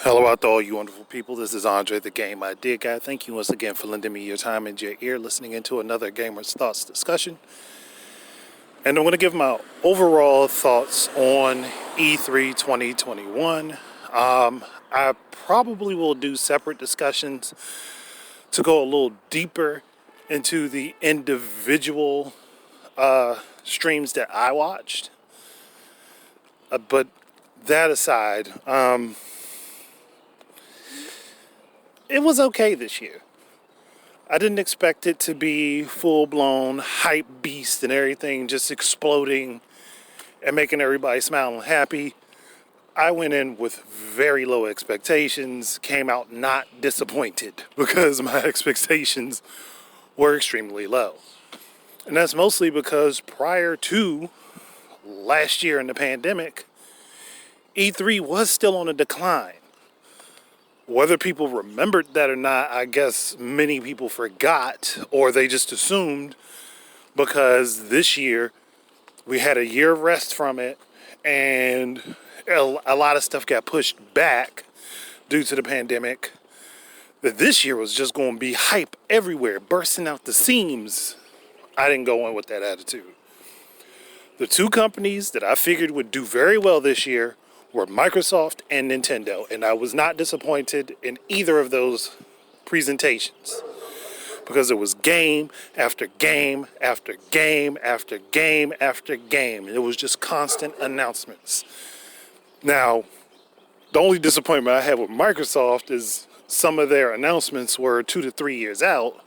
Hello out to all you wonderful people. This is Andre, the Game Idea Guy. Thank you once again for lending me your time and your ear, listening into another Gamer's Thoughts discussion. And I'm going to give my overall thoughts on E3 2021. I probably will do separate discussions to go a little deeper into the individual streams that I watched. But that aside, it was okay this year. I didn't expect it to be full-blown hype beast and everything just exploding and making everybody smile and happy. I went in with very low expectations, came out not disappointed because my expectations were extremely low. And that's mostly because prior to last year in the pandemic, E3 was still on a decline. Whether people remembered that or not, I guess many people forgot, or they just assumed, because this year we had a year of rest from it, and a lot of stuff got pushed back due to the pandemic, that this year was just going to be hype everywhere, bursting out the seams. I didn't go in with that attitude. The two companies that I figured would do very well this year were Microsoft and Nintendo, and I was not disappointed in either of those presentations because it was game after game after game after game after game. It was just constant announcements. Now, the only disappointment I had with Microsoft is some of their announcements were 2 to 3 years out,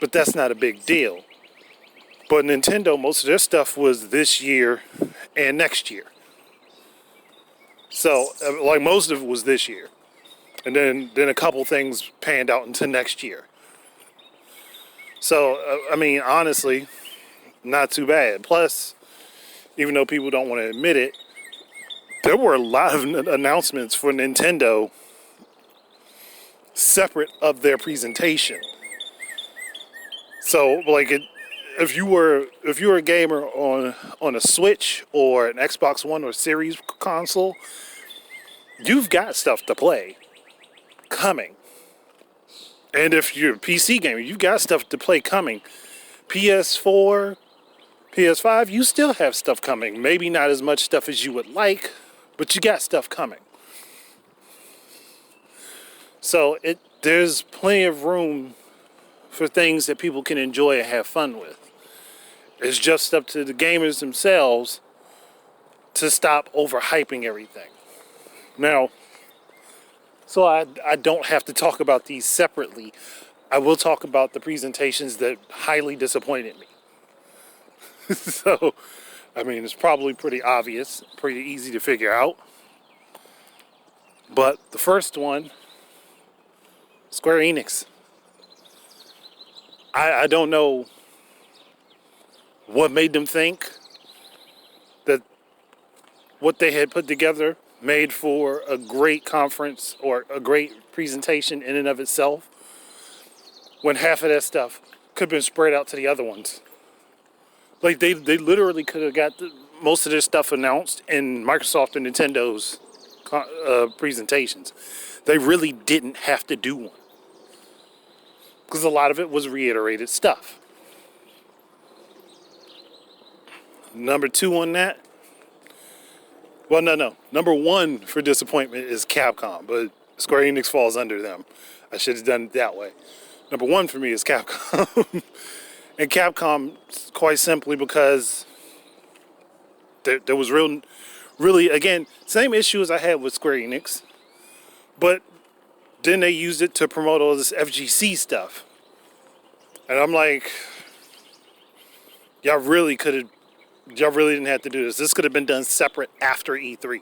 but that's not a big deal. But Nintendo, most of their stuff was this year and next year. So, like, most of it was this year. And then a couple things panned out into next year. So, I mean, honestly, not too bad. Plus, even though people don't want to admit it, there were a lot of announcements for Nintendo separate of their presentation. So, like, if you were a gamer on a Switch or an Xbox One or Series console, you've got stuff to play coming. And if you're a PC gamer, you've got stuff to play coming. PS4, PS5, you still have stuff coming. Maybe not as much stuff as you would like, but you got stuff coming. So there's plenty of room for things that people can enjoy and have fun with. It's just up to the gamers themselves to stop overhyping everything. Now, so I don't have to talk about these separately. I will talk about the presentations that highly disappointed me. So, I mean, it's probably pretty obvious, pretty easy to figure out. But the first one, Square Enix. I don't know what made them think that what they had put together made for a great conference or a great presentation in and of itself, when half of that stuff could have been spread out to the other ones. Like, they literally could have got most of their stuff announced in Microsoft and Nintendo's presentations. They really didn't have to do one, because a lot of it was reiterated stuff. Number two on that, well, no. Number one for disappointment is Capcom, but Square Enix falls under them. I should have done it that way. Number one for me is Capcom. And Capcom, quite simply because there was really, again, same issue as I had with Square Enix, but then they used it to promote all this FGC stuff. And I'm like, y'all really didn't have to do this. This could have been done separate after E3.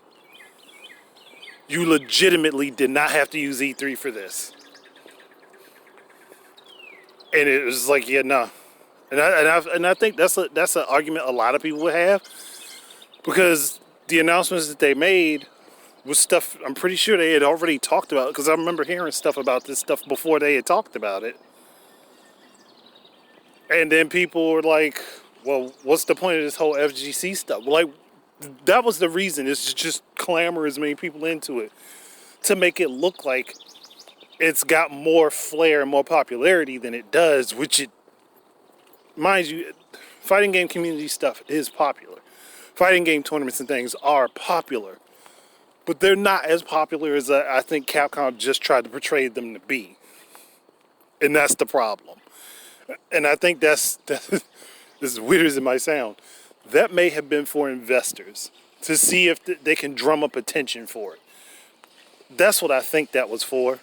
You legitimately did not have to use E3 for this. And it was like, yeah, no. And I think that's an argument a lot of people would have, because the announcements that they made was stuff I'm pretty sure they had already talked about, because I remember hearing stuff about this stuff before they had talked about it. And then people were like, well, what's the point of this whole FGC stuff? Like, That was the reason. It's just clamor as many people into it to make it look like it's got more flair and more popularity than it does, which it, mind you, fighting game community stuff is popular. Fighting game tournaments and things are popular, but they're not as popular as I think Capcom just tried to portray them to be. And that's the problem. And I think that's as weird as it might sound, that may have been for investors to see if they can drum up attention for it. That's what I think that was for.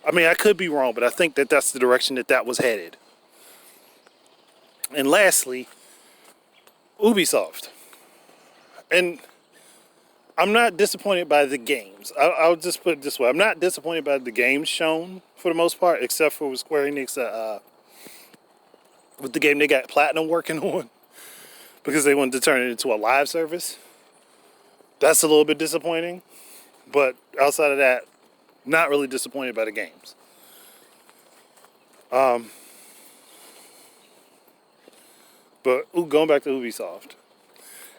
I mean, I could be wrong, but I think that that's the direction that was headed. And lastly, Ubisoft. And I'm not disappointed by the games. I'll just put it this way. I'm not disappointed by the games shown for the most part, except for with Square Enix with the game they got Platinum working on because they wanted to turn it into a live service. That's a little bit disappointing. But outside of that, not really disappointed by the games. But going back to Ubisoft.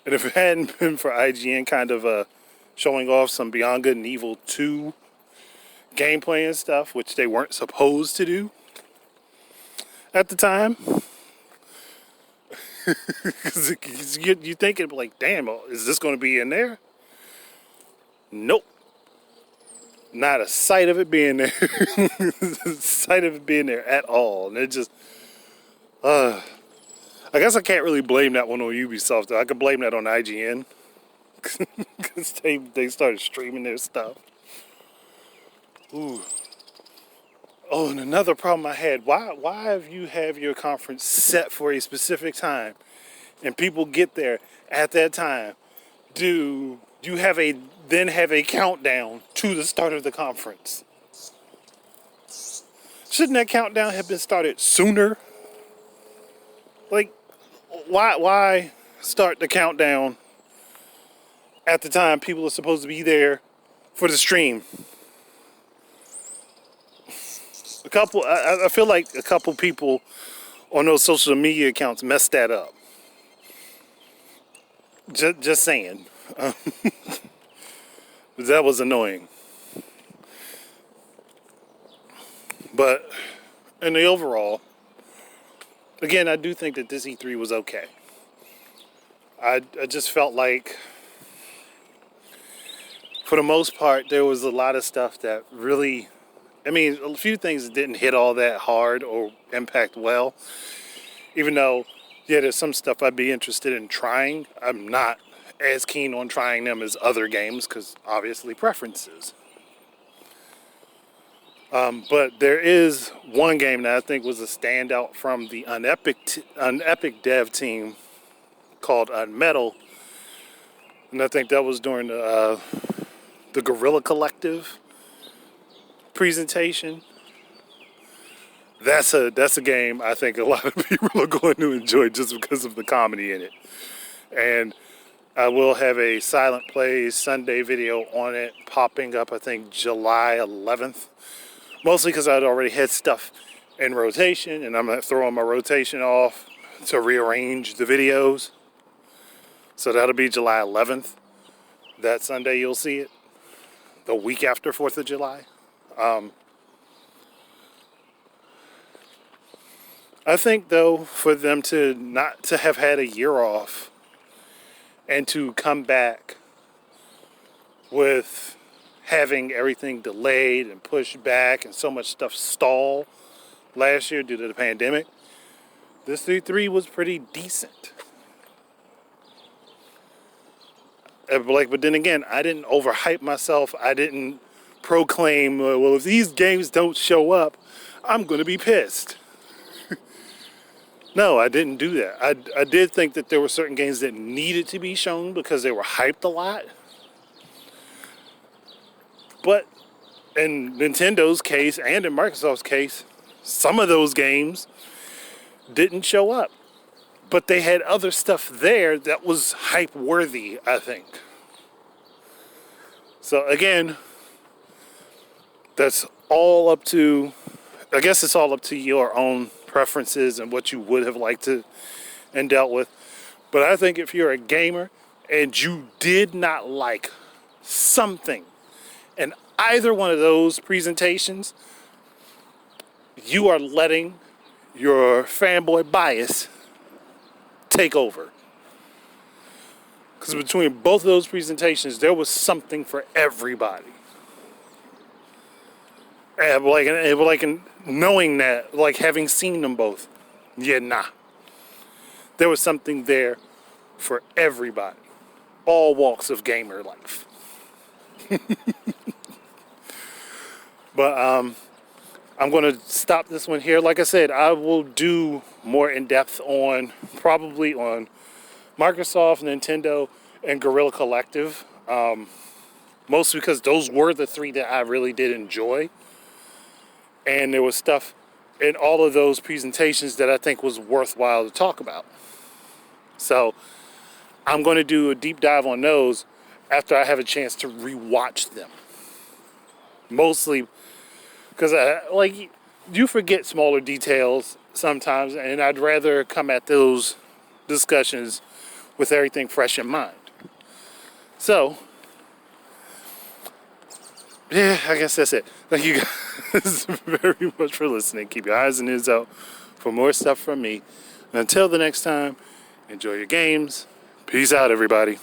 And if it hadn't been for IGN kind of showing off some Beyond Good and Evil 2 gameplay and stuff, which they weren't supposed to do at the time. Because you thinking like, damn, is this going to be in there? Nope. Not a sight of it being there. Sight of it being there at all. And it just, I guess I can't really blame that one on Ubisoft, though. I could blame that on IGN. Because they started streaming their stuff. Ooh. Oh, and another problem I had. Why have you have your conference set for a specific time and people get there at that time? Do you have a countdown to the start of the conference? Shouldn't that countdown have been started sooner? Like, why start the countdown at the time people are supposed to be there for the stream? I feel like a couple people on those social media accounts messed that up. Just saying. That was annoying. But in the overall, again, I do think that this E3 was okay. I just felt like, for the most part, there was a lot of stuff that really, I mean, a few things that didn't hit all that hard or impact well. Even though, yeah, there's some stuff I'd be interested in trying. I'm not as keen on trying them as other games because obviously preferences. But there is one game that I think was a standout from the Unepic dev team called Unmetal. And I think that was during the Guerrilla Collective presentation. That's a game I think a lot of people are going to enjoy just because of the comedy in it. And I will have a Silent Plays Sunday video on it popping up, I think, July 11th. Mostly because I'd already had stuff in rotation, and I'm throwing my rotation off to rearrange the videos. So that'll be July 11th. That Sunday you'll see it. The week after 4th of July. I think, though, for them to not to have had a year off and to come back with having everything delayed and pushed back and so much stuff stall last year due to the pandemic, this E3 was pretty decent. But then again, I didn't overhype myself. I didn't proclaim, well, if these games don't show up, I'm going to be pissed. No, I didn't do that. I did think that there were certain games that needed to be shown because they were hyped a lot. But in Nintendo's case and in Microsoft's case, some of those games didn't show up. But they had other stuff there that was hype worthy, I think. So again, that's all up to, I guess it's all up to your own preferences and what you would have liked to and dealt with. But I think if you're a gamer and you did not like something in either one of those presentations, you are letting your fanboy bias take over. Because between both of those presentations, there was something for everybody. And knowing that, like having seen them both, yeah, nah. There was something there for everybody. All walks of gamer life. But I'm going to stop this one here. Like I said, I will do more in depth probably on Microsoft, Nintendo, and Guerrilla Collective. Mostly because those were the three that I really did enjoy. And there was stuff in all of those presentations that I think was worthwhile to talk about. So I'm going to do a deep dive on those after I have a chance to rewatch them. Mostly because you forget smaller details sometimes, and I'd rather come at those discussions with everything fresh in mind. So, yeah, I guess that's it. Thank you guys very much for listening. Keep your eyes and ears out for more stuff from me. And until the next time, enjoy your games. Peace out, everybody.